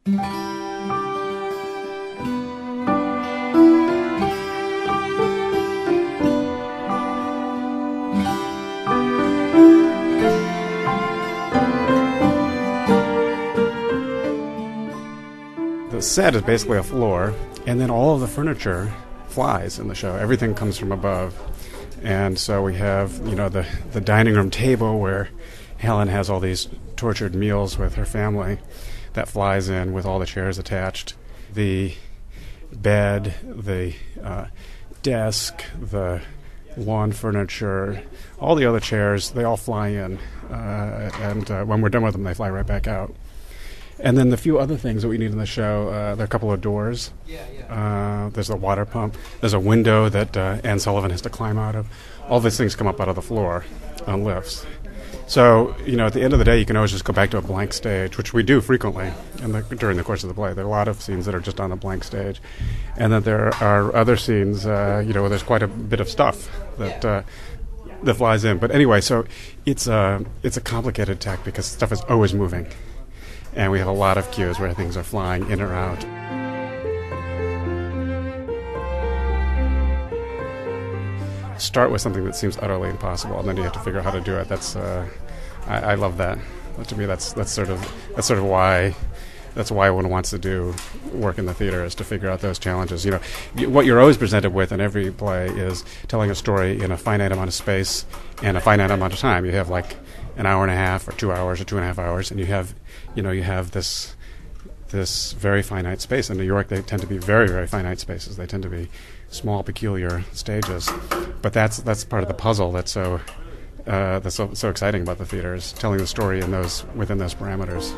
The set is basically a floor, and then all of the furniture flies in the show. Everything comes from above. And so we have, the dining room table where Helen has all these tortured meals with her family that flies in with all the chairs attached. The bed, the desk, the lawn furniture, all the other chairs, they all fly in. And when we're done with them, they fly right back out. And then the few other things that we need in the show, there are a couple of doors. There's a water pump. There's a window that Anne Sullivan has to climb out of. All these things come up out of the floor on lifts. So, at the end of the day, you can always just go back to a blank stage, which we do frequently during the course of the play. There are a lot of scenes that are just on a blank stage. And then there are other scenes, where there's quite a bit of stuff that flies in. But anyway, so it's a complicated tech because stuff is always moving. And we have a lot of cues where things are flying in or out. Start with something that seems utterly impossible, and then you have to figure out how to do it. That's I love that. To me, that's sort of why one wants to do work in the theater, is to figure out those challenges. What you're always presented with in every play is telling a story in a finite amount of space and a finite amount of time. You have like an hour and a half, or 2 hours, or 2.5 hours, and you have this very finite space. In New York, they tend to be very, very finite spaces. They tend to be small, peculiar stages. But that's part of the puzzle that's so exciting about the theater, is telling the story within those parameters.